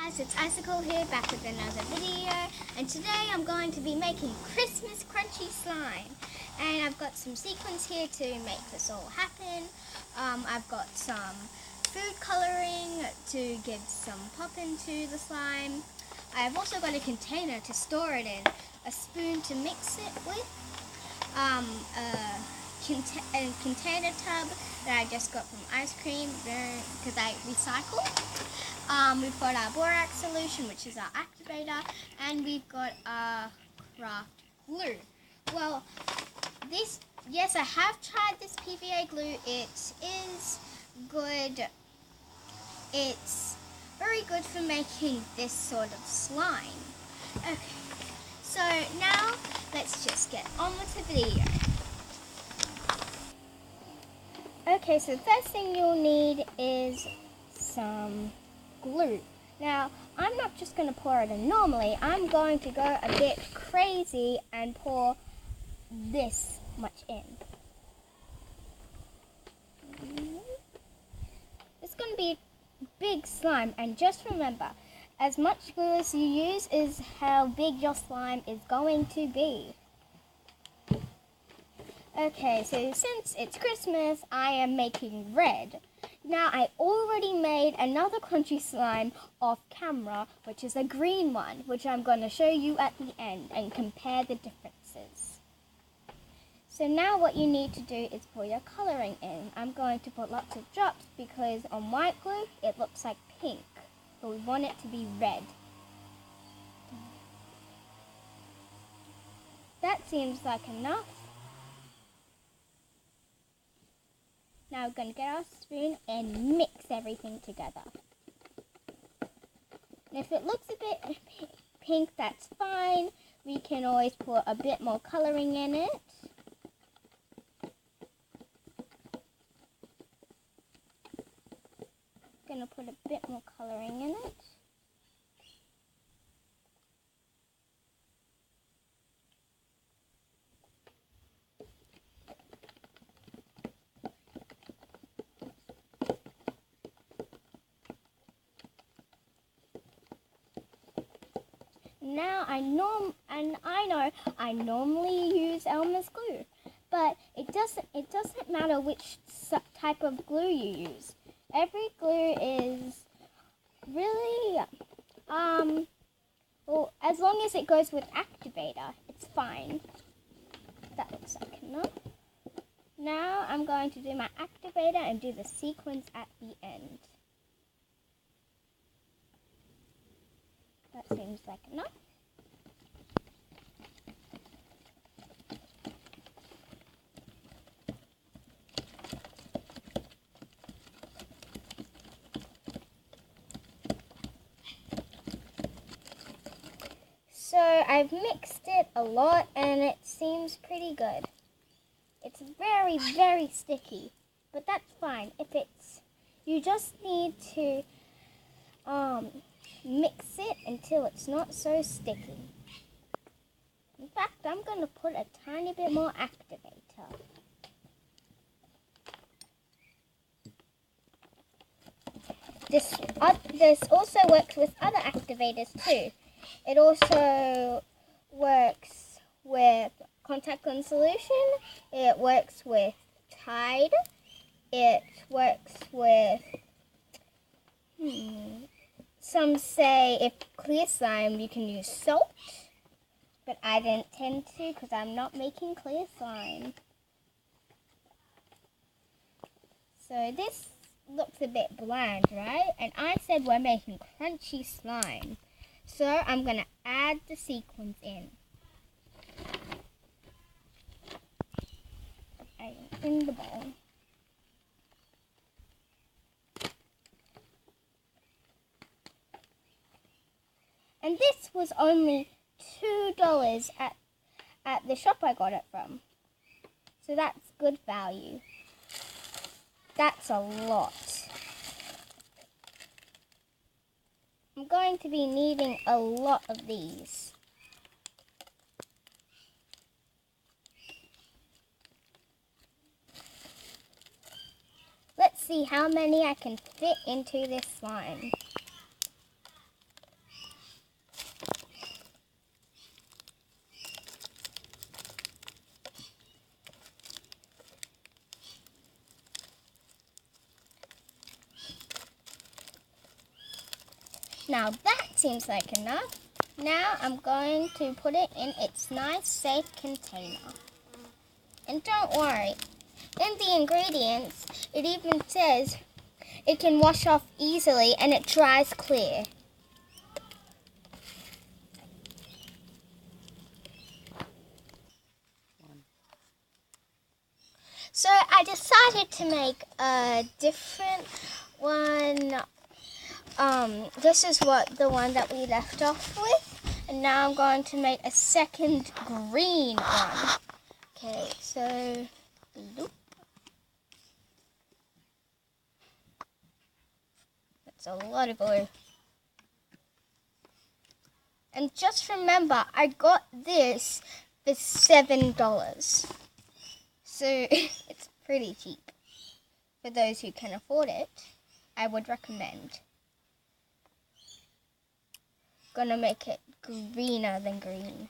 Guys, it's Icicle here, back with another video, and today I'm going to be making Christmas crunchy slime. And I've got some sequins here to make this all happen. I've got some food colouring to give some pop into the slime. I've also got a container to store it in, a spoon to mix it with, a container tub that I just got from ice cream because I recycle. We've got our borax solution, which is our activator, and we've got our craft glue. Well, yes, I have tried this PVA glue. It is good. It's very good for making this sort of slime. Okay, so now let's just get on with the video. Okay, so the first thing you'll need is some glue. Now, I'm not just going to pour it in normally. I'm going to go a bit crazy and pour this much in. It's going to be a big slime, and just remember, as much glue as you use is how big your slime is going to be. Okay, so since it's Christmas, I am making red. Now, I already made another crunchy slime off camera, which is a green one, which I'm going to show you at the end and compare the differences. So now what you need to do is pour your colouring in. I'm going to put lots of drops because on white glue it looks like pink, but we want it to be red. That seems like enough. Now we're going to get our spoon and mix everything together. And if it looks a bit pink, that's fine. We can always put a bit more colouring in it. I'm going to put a bit more colouring in it. Now I know I normally use Elmer's glue, but it doesn't matter which type of glue you use. Every glue is really well, as long as it goes with activator, it's fine. That looks like enough. Now I'm going to do my activator and do the sequins at the end. That seems like enough. So I've mixed it a lot and it seems pretty good. It's very, very sticky, but that's fine. You just need to mix it until it's not so sticky. In fact, I'm going to put a tiny bit more activator. This also works with other activators too. It also works with contact lens solution. It works with Tide. It works with some say if clear slime you can use salt, but I didn't tend to because I'm not making clear slime. So this looks a bit bland, right? And I said we're making crunchy slime. So I'm going to add the sequins in. In the bowl. And this was only $2 at the shop I got it from. So that's good value. That's a lot. I'm going to be needing a lot of these. Let's see how many I can fit into this slime. Now that seems like enough. Now I'm going to put it in its nice safe container. And don't worry, in the ingredients it even says it can wash off easily and it dries clear. So I decided to make a different one. This is the one that we left off with, and now I'm going to make a second green one. Okay, so bloop. That's a lot of glue. And just remember, I got this for $7. So it's pretty cheap. For those who can afford it, I would recommend. Gonna make it greener than green.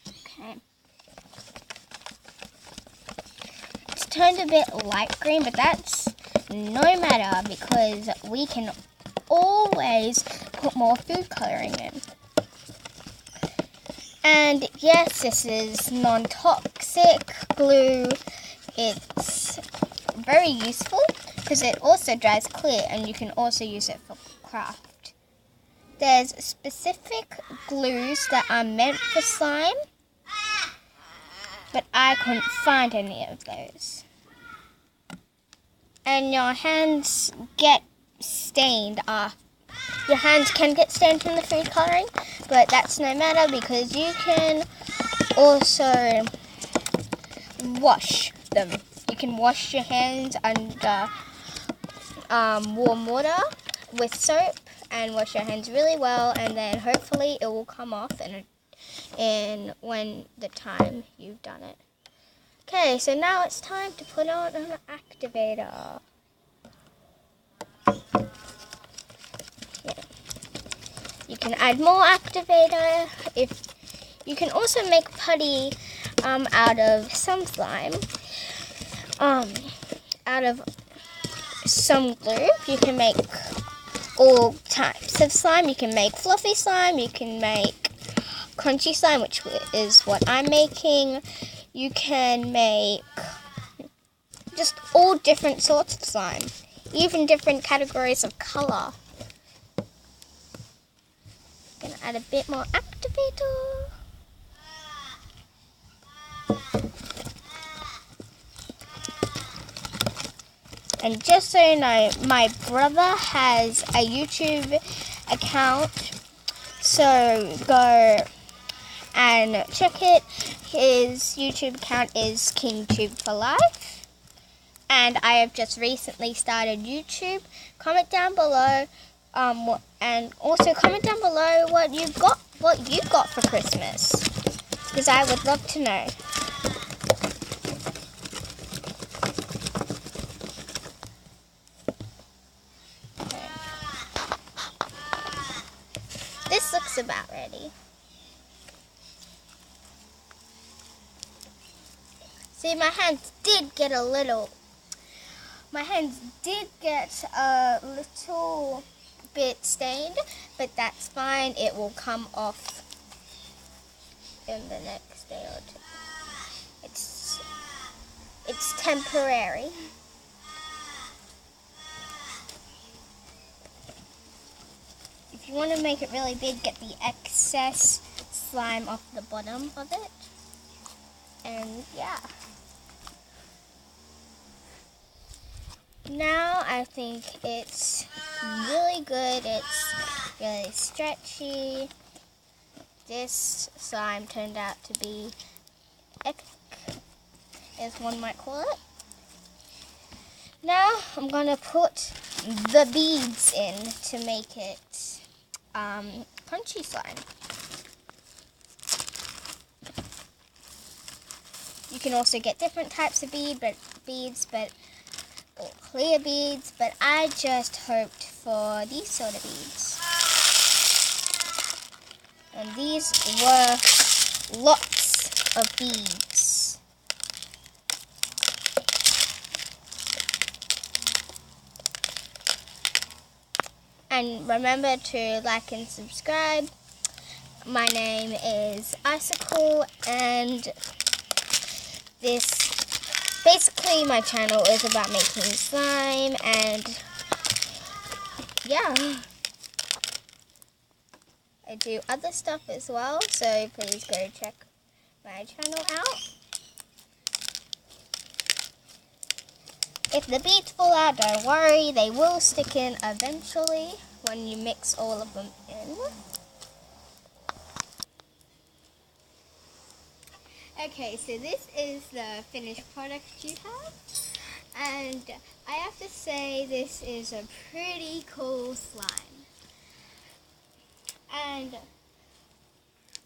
Okay. It's turned a bit light green, but that's no matter because we can always put more food coloring in. And yes, this is non-toxic glue. It's very useful because it also dries clear and you can also use it for craft. There's specific glues that are meant for slime, but I couldn't find any of those. And your hands get stained Your hands can get stained from the food coloring, but that's no matter because you can also wash them. You can wash your hands under warm water with soap and wash your hands really well, and then hopefully it will come off in when the time you've done it. Okay, so now it's time to put on an activator. You can add more activator. You can also make putty out of some slime. Out of some glue. You can make all types of slime. You can make fluffy slime. You can make crunchy slime, which is what I'm making. You can make just all different sorts of slime. Even different categories of color. Gonna add a bit more activator. And just so you know, my brother has a YouTube account, so go and check it. His YouTube account is kingtubeforlife, and I have just recently started YouTube. Comment down below. And also comment down below what you got for Christmas, because I would love to know. Okay. This looks about ready. See, my hands did get a little bit stained, but that's fine. It will come off in the next day or two. It's temporary. If you want to make it really big, get the excess slime off the bottom of it. And yeah. Now I think it's really good. It's really stretchy. This slime turned out to be epic, as one might call it. Now I'm going to put the beads in to make it crunchy slime. You can also get different types of beads, or clear beads, but I just hoped for these sort of beads. And these were lots of beads. And remember to like and subscribe. My name is Icicle, and basically my channel is about making slime, and yeah, I do other stuff as well, so please go check my channel out. If the beads fall out, don't worry, they will stick in eventually when you mix all of them in. Okay, so this is the finished product you have, and I have to say this is a pretty cool slime. And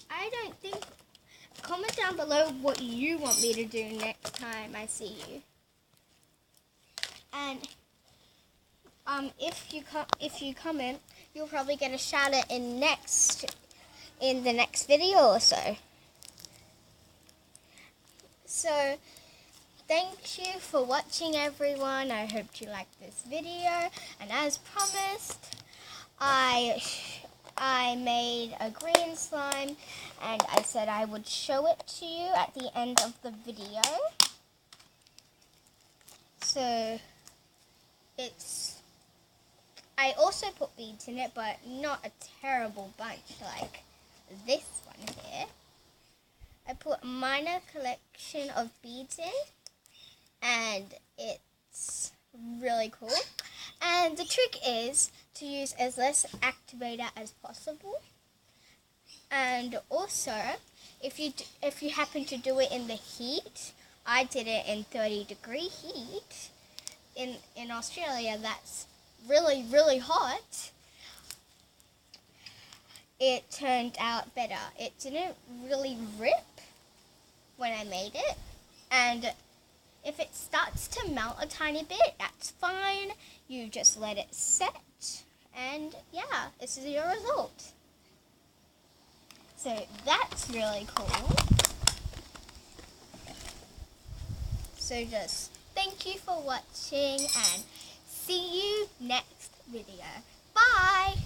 I don't think, comment down below what you want me to do next time I see you. And if you comment, you'll probably get a shout out in the next video or so. So thank you for watching, everyone. I hope you liked this video, and as promised, I made a green slime, and I said I would show it to you at the end of the video. So I also put beads in it, but not a terrible bunch like this one here. I put a minor collection of beads in, and it's really cool. And the trick is to use as less activator as possible. And also, if you happen to do it in the heat, I did it in 30-degree heat. In Australia, that's really, really hot. It turned out better. It didn't really rip when I made it, and if it starts to melt a tiny bit, that's fine. You just let it set, and yeah, this is your result. So that's really cool. So just thank you for watching, and see you next video. Bye!